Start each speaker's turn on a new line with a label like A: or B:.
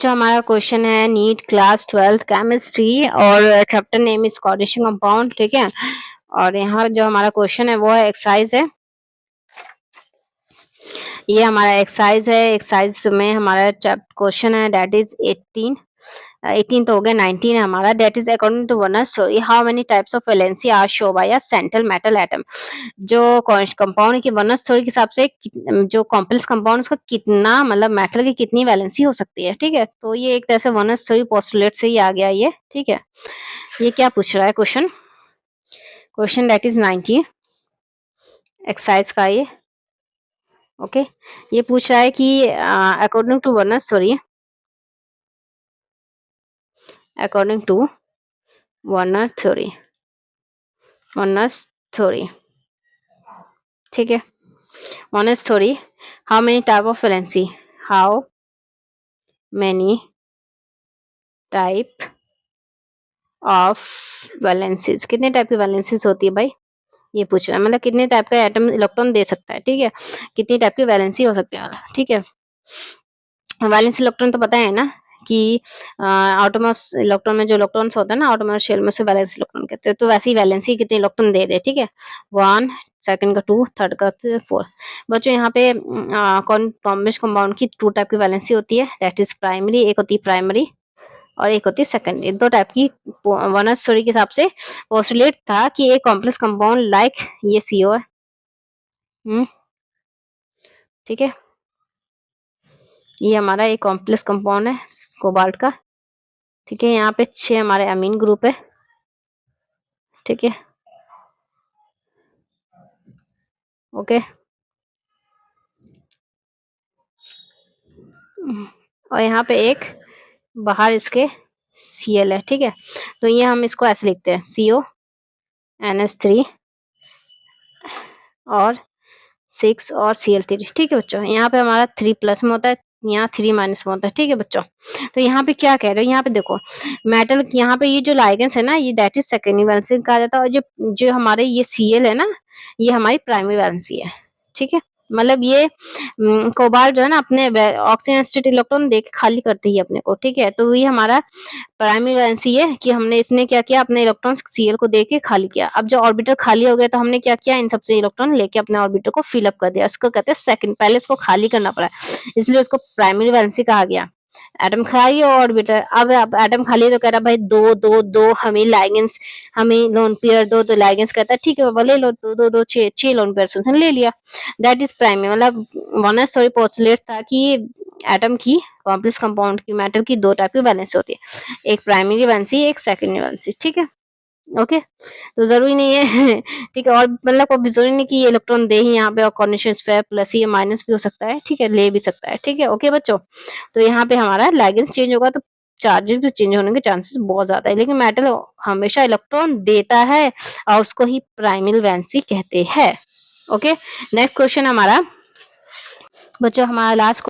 A: जो हमारा क्वेश्चन है नीट क्लास 12th केमिस्ट्री और chapter name is coordination compound, ठीक है। और यहाँ जो हमारा क्वेश्चन है वो है एक्सरसाइज है, ये हमारा एक्सरसाइज है। एक्सरसाइज में हमारा क्वेश्चन है दैट इज 18 तो हो गया, 19 है हमारा। That is according to Werner's theory how many types of valency are show by a central metal atom. जो कंपाउंड की वर्नर्स थ्योरी के हिसाब से जो कॉम्प्लेक्स कंपाउंड उसका कितना मतलब मेटल की कितनी वैलेंसी हो सकती है, ठीक है। तो ये एक तरह से वर्नर्स थ्योरी पोस्टुलेट से ही आ गया ये, ठीक है। ये क्या पूछ रहा है question, question that is 19 exercise का ये, ओके। ये पूछ रहा है कि according to Werner's theory, according to Werner theory, Werner's theory, ठीक है। Werner's theory how many type of valency, how many type of valencies, कितने टाइप की वैलेंसीज होती है भाई, ये पूछ रहा है। मतलब कितने टाइप का एटम इलेक्ट्रॉन दे सकता है, ठीक है। कितनी टाइप की वैलेंसी हो सकती है, ठीक है। वैलेंस इलेक्ट्रॉन तो पता है ना कि आउटरमोस्ट इलेक्ट्रॉन में जो इलेक्ट्रॉन्स होता है ना, आउटरमोस्ट शेल में से वैलेंस इलेक्ट्रॉन कहते हैं। तो वैसी वैलेंसी कितने इलेक्ट्रॉन दे रहे, ठीक है। 1, सेकंड का 2, थर्ड का 4। बच्चों यहाँ पे कॉम्प्लेक्स कंपाउंड की 2 टाइप की वैलेंसी होती है, दैट इज प्राइमरी, एक होती है प्राइमरी और एक होती है सेकेंडरी। 2 टाइप की वर्नर्स थ्योरी के हिसाब से पोस्टुलेट था कि एक कॉम्प्लेक्स कंपाउंड लाइक ये CO है, ठीक है। ये हमारा एक कॉम्प्लेक्स कंपाउंड है कोबाल्ट का, ठीक है। यहाँ पे 6 हमारे अमीन ग्रुप है, ठीक है, ओके। और यहाँ पे एक बाहर इसके Cl है, ठीक है। तो ये हम इसको ऐसे लिखते हैं CONH3 और 6 और Cl3, ठीक है बच्चों। यहाँ पे हमारा 3 प्लस में होता है, यहाँ 3 माइनस में होता है, ठीक है बच्चों। तो यहाँ पे क्या कह रहे हो, यहाँ पे देखो मेटल, यहाँ पे ये जो लाइगेंस है ना, ये दैट इज सेकेंडरी वैलेंसी कहा जाता है। और जो जो हमारे ये Cl है ना, ये हमारी प्राइमरी वैलेंसी है, ठीक है। मतलब ये कोबाल्ट जो है ना अपने ऑक्सीजन स्टेट इलेक्ट्रॉन देके खाली करती है अपने को, ठीक है। तो ये हमारा प्राइमरी वैलेंसी है कि हमने इसने क्या किया, अपने इलेक्ट्रॉन्स Cl को देके खाली किया। अब जो ऑर्बिटल खाली हो गया तो हमने क्या किया, इन सबसे इलेक्ट्रॉन लेके अपने ऑर्बिटल को फिल अप कर दिया। इसको कहते हैं सेकंड, पहले इसको खाली करना पड़ा, इसलिए उसको प्राइमरी वैलेंसी कहा गया। एटम खाली और ऑर्बिटल, अब एटम खाली तो कह रहा भाई दो दो दो हमें लाइगेंस, हमें लोन पेयर दो, तो लाइगेंस कहता है ठीक है बाबा ले लो, दो दो दो 6 लोन पेयर उसने ले लिया। That is primary. मतलब वर्नर्स थ्योरी पोस्टुलेट था कि एटम की कॉम्प्लेक्स कंपाउंड की मेटल की 2 टाइप की वैलेंसी होती है, एक प्राइमरी वैलेंसी, एक सेकेंडरी वैलेंसी, ठीक है, ओके। तो जरूरी नहीं है ठीक है। और मतलब कोई जरूरी नहीं कि ये इलेक्ट्रॉन दे ही यहाँ पे, और कॉर्डिनेशन स्क्वायर प्लस ही माइनस भी हो सकता है, ठीक है, ले भी सकता है, ठीक है, ओके बच्चों। तो यहाँ पे हमारा लाइगेंस चेंज होगा तो चार्जेस भी चेंज होने के चांसेस बहुत ज्यादा है, लेकिन मेटल हमेशा इलेक्ट्रॉन देता है और उसको ही प्राइमरी वैलेंसी कहते हैं, ओके। नेक्स्ट क्वेश्चन हमारा बच्चों, हमारा लास्ट